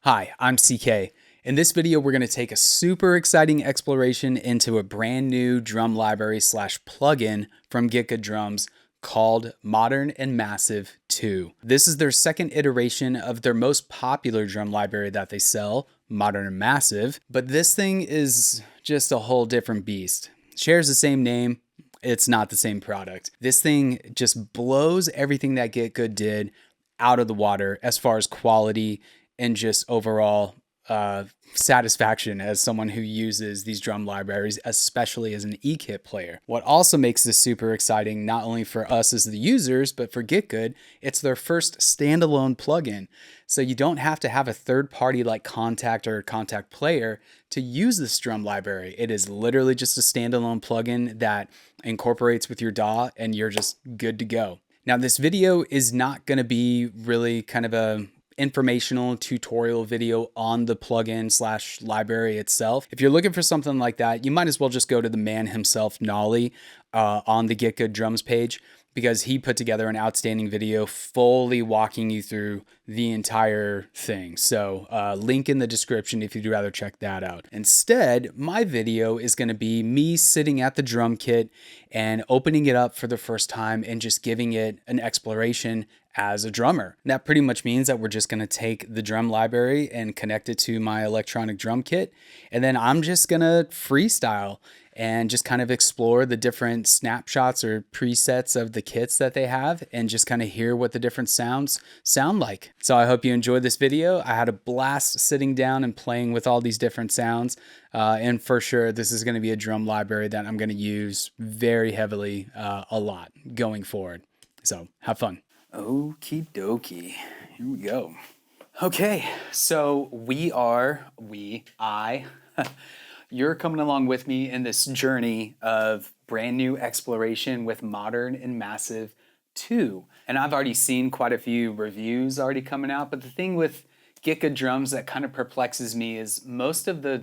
Hi, I'm CK. In this video, we're going to take a super exciting exploration into a brand new drum library slash plugin from GGD Drums called Modern and Massive 2. This is their second iteration of their most popular drum library that they sell, Modern and Massive, but this thing is just a whole different beast. Shares the same name, it's not the same product. This thing just blows everything that GGD did out of the water as far as quality and just overall satisfaction as someone who uses these drum libraries, especially as an e-kit player. What also makes this super exciting, not only for us as the users, but for GGD, it's their first standalone plugin. So you don't have to have a third party like Kontakt or Kontakt Player to use this drum library. It is literally just a standalone plugin that incorporates with your DAW and you're just good to go. Now, this video is not going to be really kind of a informational tutorial video on the plugin slash library itself. If you're looking for something like that, you might as well just go to the man himself, Nolly, on the GGD Drums page, because he put together an outstanding video fully walking you through the entire thing. So link in the description if you'd rather check that out. Instead, my video is going to be me sitting at the drum kit and opening it up for the first time and just giving it an exploration as a drummer. And that pretty much means that we're just going to take the drum library and connect it to my electronic drum kit. And then I'm just going to freestyle and just kind of explore the different snapshots or presets of the kits that they have and just kind of hear what the different sounds sound like. So I hope you enjoyed this video. I had a blast sitting down and playing with all these different sounds. And for sure, this is going to be a drum library that I'm going to use very heavily a lot going forward. So have fun. Okie dokie. Here we go. Okay, so you're coming along with me in this journey of brand new exploration with Modern and Massive 2. And I've already seen quite a few reviews already coming out, but the thing with GGD Drums that kind of perplexes me is most of the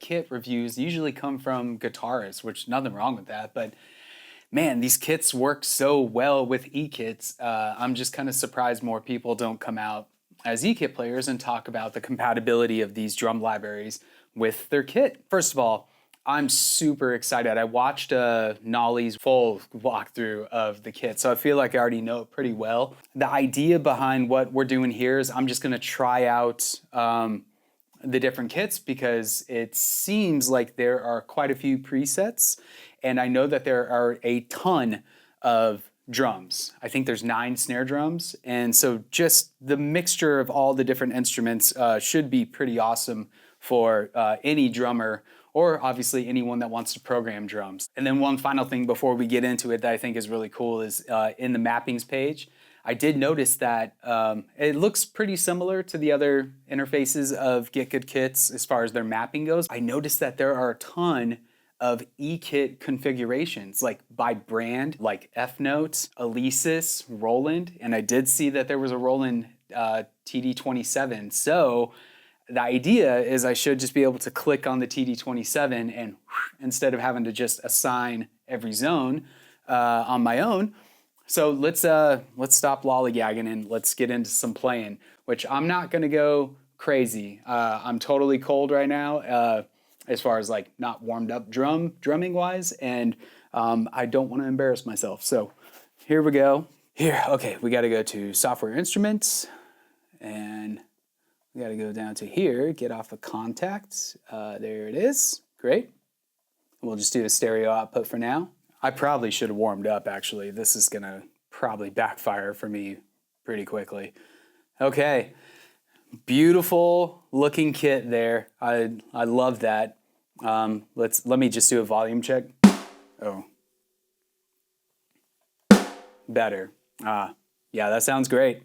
kit reviews usually come from guitarists, which nothing wrong with that, but man, these kits work so well with e-kits. I'm just kind of surprised more people don't come out as e-kit players and talk about the compatibility of these drum libraries with their kit. First of all, I'm super excited. I watched Nolly's full walkthrough of the kit, so I feel like I already know it pretty well. The idea behind what we're doing here is I'm just gonna try out the different kits because it seems like there are quite a few presets, and I know that there are a ton of drums. I think there's 9 snare drums, and so just the mixture of all the different instruments should be pretty awesome for any drummer, or obviously anyone that wants to program drums. And then one final thing before we get into it that I think is really cool is in the mappings page, I did notice that it looks pretty similar to the other interfaces of GGD kits as far as their mapping goes. I noticed that there are a ton of e-kit configurations, like by brand, like F-Note, Alesis, Roland, and I did see that there was a Roland TD27. So the idea is I should just be able to click on the TD27 and instead of having to just assign every zone on my own. So let's stop lollygagging and let's get into some playing, which I'm not gonna go crazy. I'm totally cold right now as far as like not warmed up drumming wise, and I don't want to embarrass myself. So here we go. Okay, we gotta go to software instruments and we got to go down to here, get off of Kontakt. There it is. Great. We'll just do a stereo output for now. I probably should have warmed up, actually. This is going to probably backfire for me pretty quickly. Okay. Beautiful looking kit there. I love that. Let me just do a volume check. Oh. Better. Yeah, that sounds great.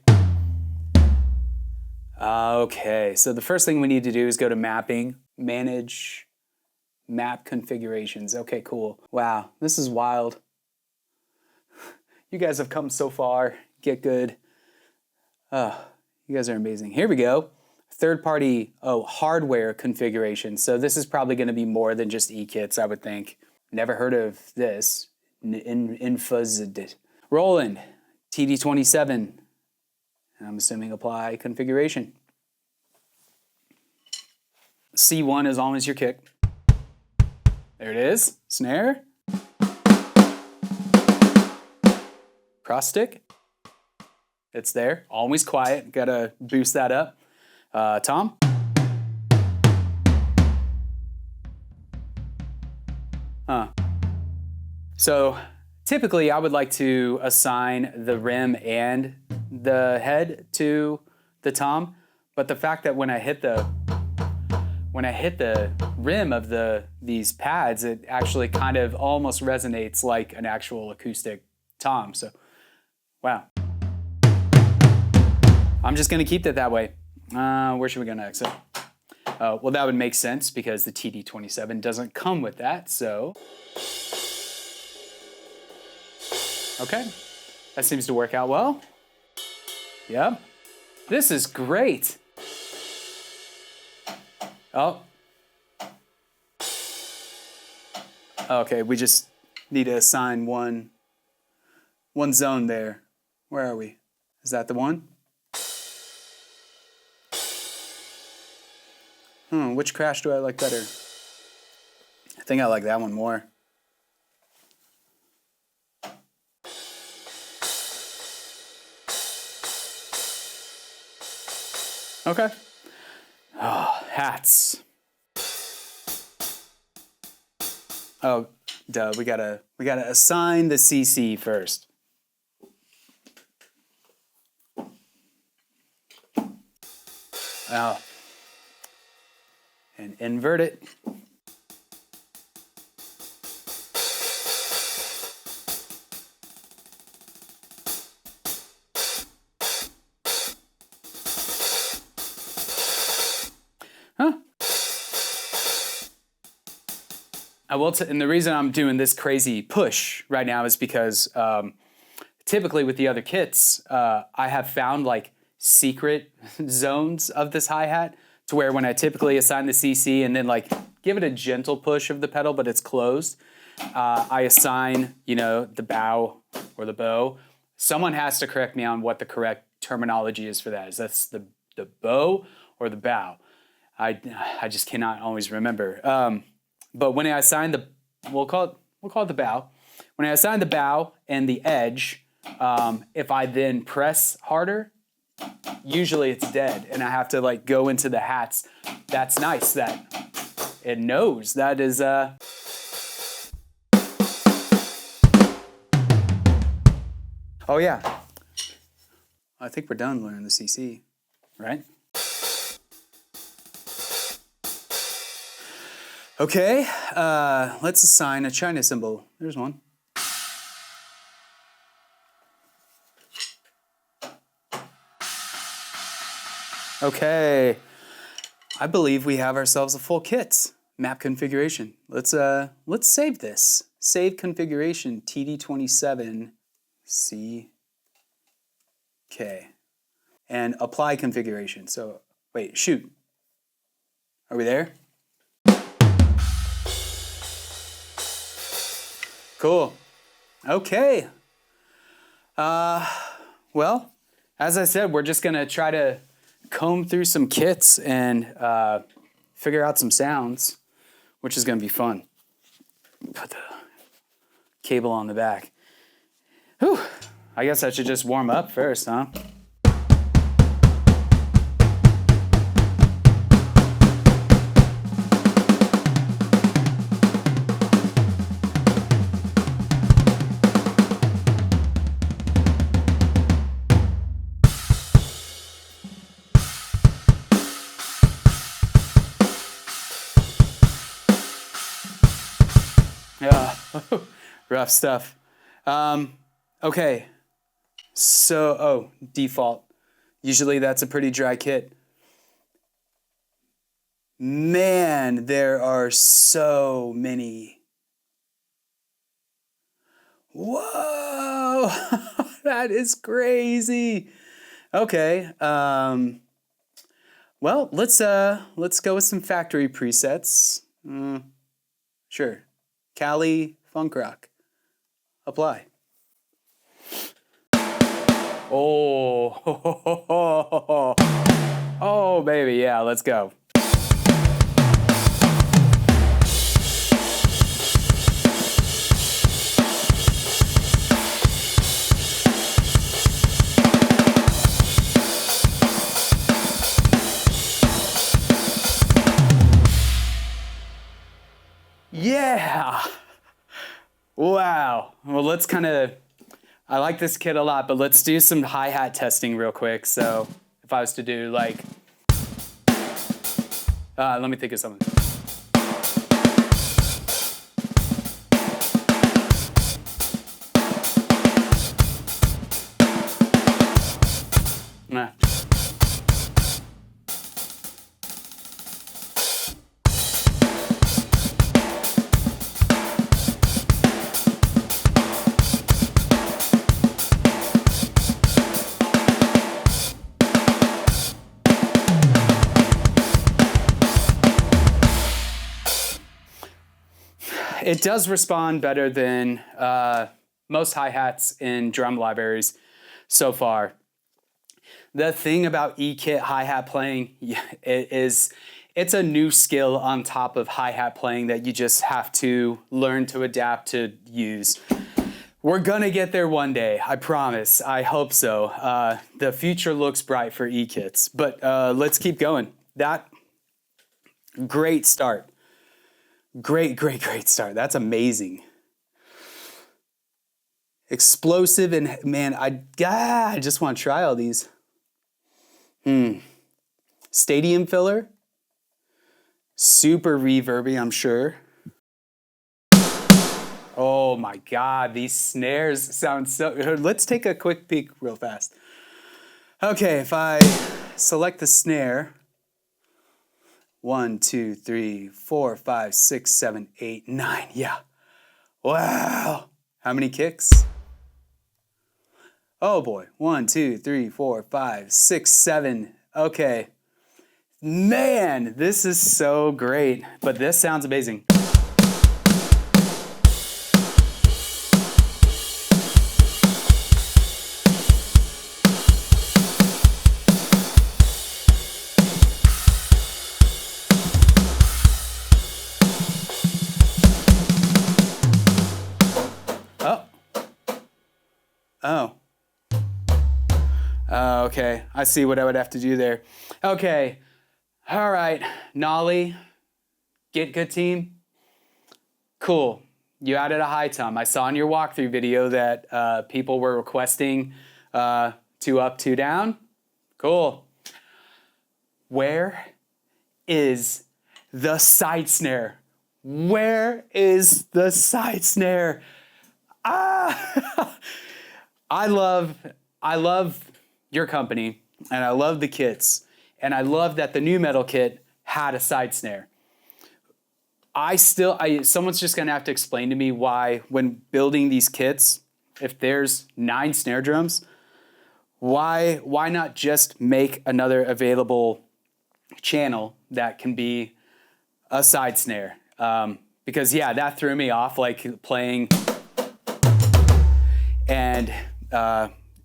Okay, so the first thing we need to do is go to mapping, manage map configurations. Okay, cool. Wow, this is wild. You guys have come so far. GGD. You guys are amazing. Here we go. Third-party, hardware configuration. So this is probably going to be more than just e-kits, I would think. Never heard of this. Infuzzed. Roland, TD27. I'm assuming apply configuration. C1 is always your kick. There it is. Snare. Cross stick. It's there. Always quiet. Gotta boost that up. Tom. So typically I would like to assign the rim and the head to the tom, but the fact that when I hit the rim of these pads, it actually kind of almost resonates like an actual acoustic tom. So, wow. I'm just gonna keep it that way. Where should we go next? Well, that would make sense because the TD-27 doesn't come with that, so. Okay, that seems to work out well. Yep, this is great. Oh. Okay, we just need to assign one zone there. Where are we? Is that the one? Which crash do I like better? I think I like that one more. Okay. Oh, hats. Oh, duh, we gotta assign the CC first. Oh. And invert it. And the reason I'm doing this crazy push right now is because typically with the other kits, I have found like secret zones of this hi-hat to where when I typically assign the CC and then like give it a gentle push of the pedal, but it's closed, I assign, the bow or the bow. Someone has to correct me on what the correct terminology is for that. Is that the bow or the bow? I just cannot always remember. But when I assign we'll call it the bow. When I assign the bow and the edge, if I then press harder, usually it's dead, and I have to like go into the hats. That's nice that it knows that is. Oh yeah, I think we're done learning the CC, right? Okay, let's assign a China cymbal. There's one. Okay, I believe we have ourselves a full kit. Map configuration. Let's save this. Save configuration TD-27 CK. And apply configuration. So, wait, shoot. Are we there? Cool. Okay. Well, as I said, we're just gonna try to comb through some kits and figure out some sounds, which is gonna be fun. Put the cable on the back. Whew. I guess I should just warm up first, huh? Yeah, rough stuff. Okay, so, default. Usually that's a pretty dry kit. Man, there are so many. Whoa, that is crazy. Okay, well, let's go with some factory presets. Sure. Cali Funk Rock. Apply. Oh, oh, baby, yeah, let's go. Yeah. Wow. Well, let's I like this kit a lot, but let's do some hi-hat testing real quick. So if I was to do like, let me think of something. Nah. It does respond better than most hi-hats in drum libraries so far. The thing about E-kit hi-hat playing it's a new skill on top of hi-hat playing that you just have to learn to adapt to use. We're gonna get there one day, I promise. I hope so. The future looks bright for E-kits, but let's keep going. Great start. Great start. That's amazing. Explosive and man, I just want to try all these. Stadium filler. Super reverby, I'm sure. Oh my God, these snares sound so good. Let's take a quick peek real fast. Okay, if I select the snare, 1, 2, 3, 4, 5, 6, 7, 8, 9. Yeah. Wow. How many kicks? Oh boy. 1, 2, 3, 4, 5, 6, 7. Okay. Man, this is so great. But this sounds amazing. Oh, okay. I see what I would have to do there. Okay. All right. Nolly Getgood team. Cool. You added a high tom. I saw in your walkthrough video that people were requesting 2 up, 2 down. Cool. Where is the side snare? Where is the side snare? Ah! I love your company, and I love the kits, and I love that the new metal kit had a side snare. Someone's just gonna have to explain to me why, when building these kits, if there's 9 snare drums, why not just make another available channel that can be a side snare? Because yeah, that threw me off, like playing and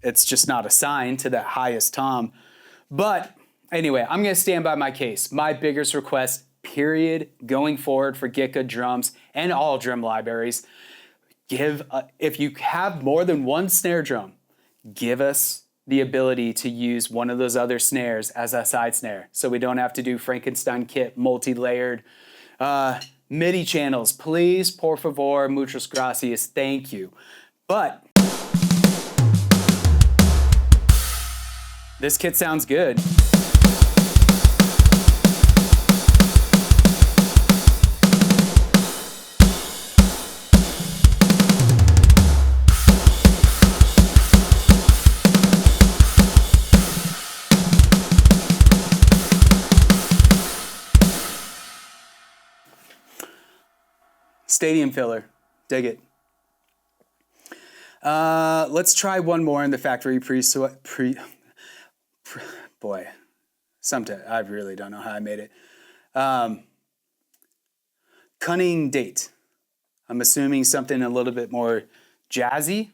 it's just not assigned to that highest tom. But anyway, I'm gonna stand by my case. My biggest request, period, going forward for Getgood drums and all drum libraries, if you have more than 1 snare drum, give us the ability to use one of those other snares as a side snare, so we don't have to do Frankenstein kit, multi-layered MIDI channels. Please, por favor, muchas gracias, thank you. But this kit sounds good. Stadium filler, dig it. Let's try one more in the factory boy, sometimes I really don't know how I made it. Cunning date. I'm assuming something a little bit more jazzy.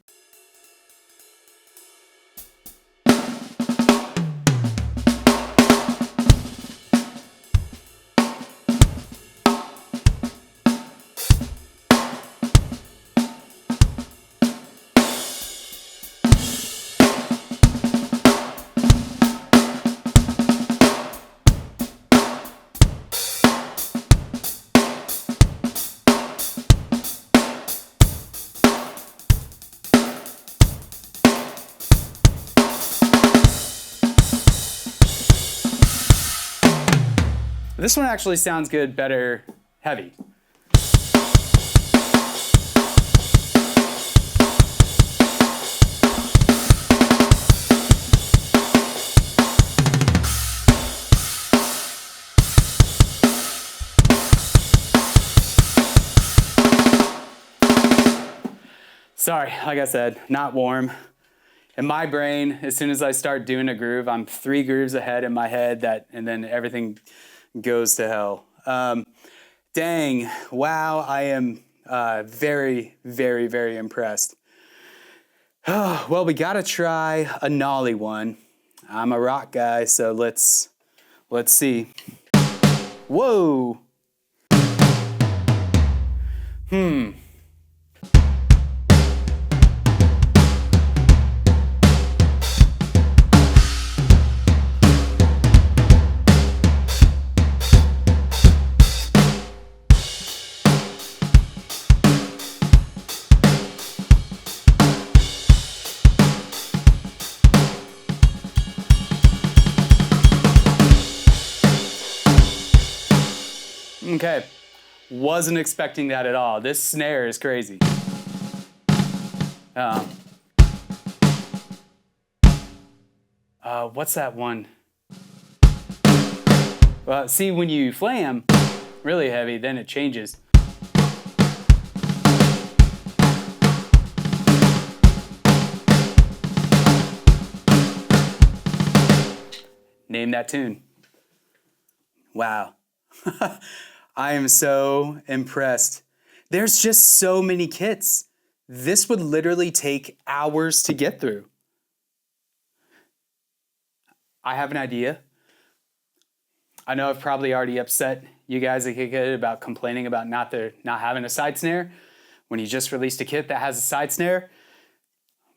This one actually sounds good, better heavy. Sorry, like I said, not warm. In my brain, as soon as I start doing a groove, I'm 3 grooves ahead in my head, and then everything goes to hell. Dang, wow, I am very, very, very impressed. Well, we gotta try a Nolly one. I'm a rock guy, so let's see. Whoa. Okay, wasn't expecting that at all. This snare is crazy. What's that one? Well, see, when you flam really heavy, then it changes. Name that tune. Wow. I am so impressed. There's just so many kits. This would literally take hours to get through. I have an idea. I know I've probably already upset you guys at GGD about complaining about not having a side snare when you just released a kit that has a side snare.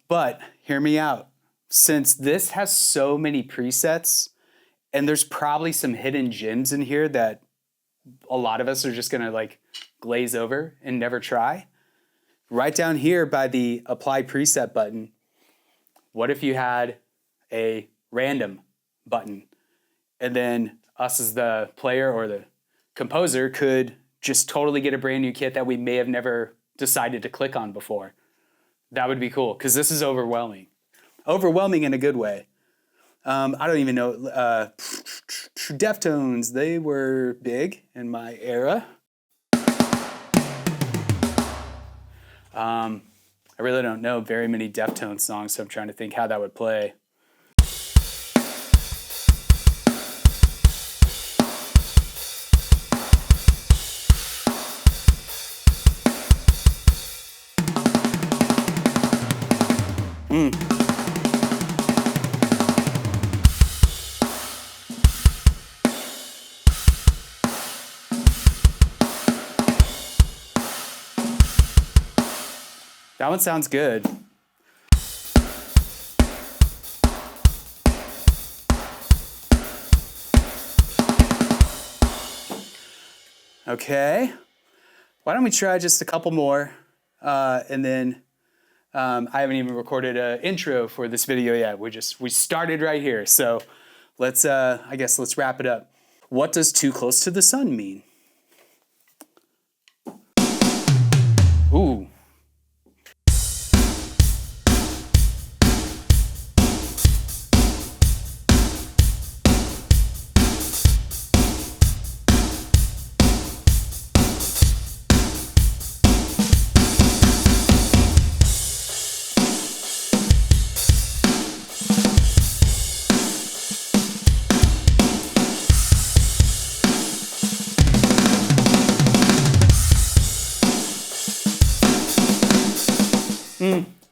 But hear me out. Since this has so many presets, and there's probably some hidden gems in here that a lot of us are just gonna like glaze over and never try. Right down here by the apply preset button, what if you had a random button, and then us as the player or the composer could just totally get a brand new kit that we may have never decided to click on before. That would be cool, because this is overwhelming. Overwhelming in a good way. I don't even know. Deftones, they were big in my era. I really don't know very many Deftones songs, so I'm trying to think how that would play. That one sounds good. Okay, why don't we try just a couple more, and then I haven't even recorded an intro for this video yet. We started right here, so let's I guess let's wrap it up. What does too close to the sun mean? Ooh.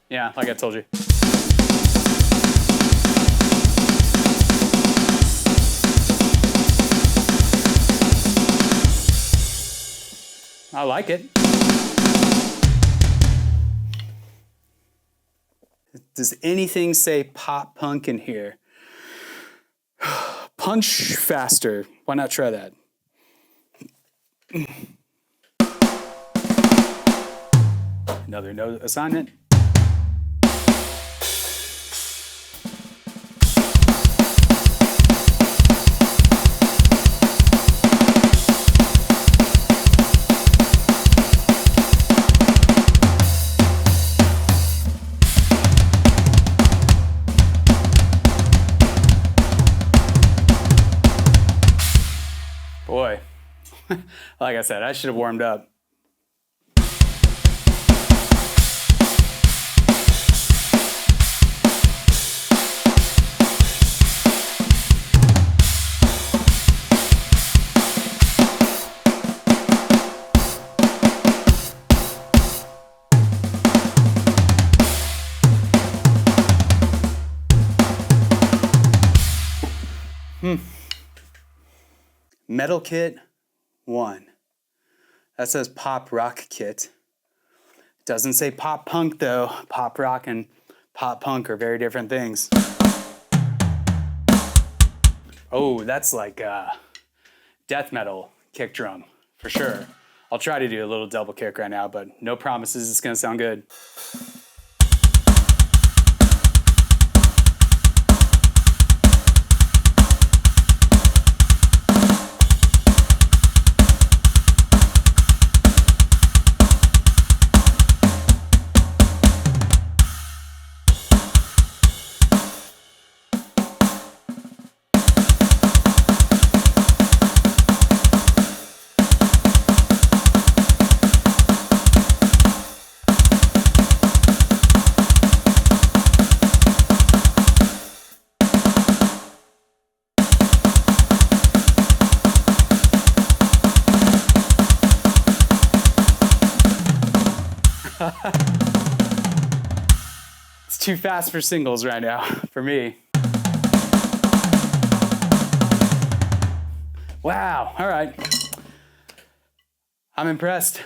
Yeah, like I told you. I like it. Does anything say pop punk in here? Punch faster. Why not try that? Another note assignment. Boy, like I said, I should have warmed up. Metal Kit 1. That says Pop Rock Kit. Doesn't say Pop Punk though. Pop Rock and Pop Punk are very different things. Oh, that's like death metal kick drum for sure. I'll try to do a little double kick right now, but no promises it's gonna sound good. It's too fast for singles right now, for me. Wow, all right. I'm impressed.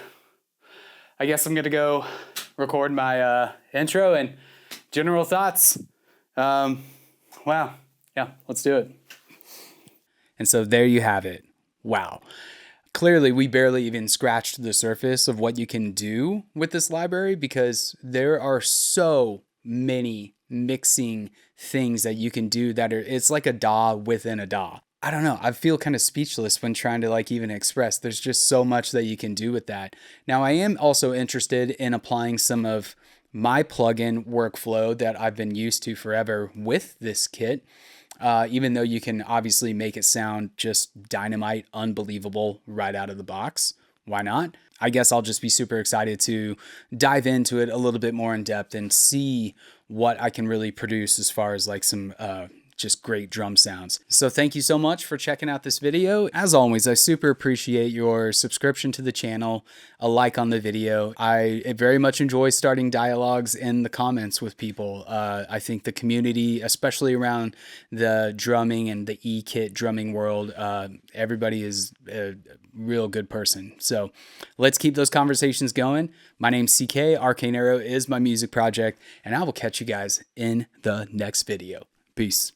I guess I'm gonna go record my intro and general thoughts. Wow, yeah, let's do it. And so there you have it. Wow. Clearly, we barely even scratched the surface of what you can do with this library because there are so many mixing things that you can do that it's like a DAW within a DAW. I don't know. I feel kind of speechless when trying to like even express. There's just so much that you can do with that. Now, I am also interested in applying some of my plugin workflow that I've been used to forever with this kit. Even though you can obviously make it sound just dynamite, unbelievable right out of the box. Why not? I guess I'll just be super excited to dive into it a little bit more in depth and see what I can really produce as far as like some just great drum sounds. So thank you so much for checking out this video. As always, I super appreciate your subscription to the channel, a like on the video. I very much enjoy starting dialogues in the comments with people. I think the community, especially around the drumming and the E-kit drumming world, everybody is a real good person. So let's keep those conversations going. My name's CK, Arcane Arrow is my music project, and I will catch you guys in the next video. Peace.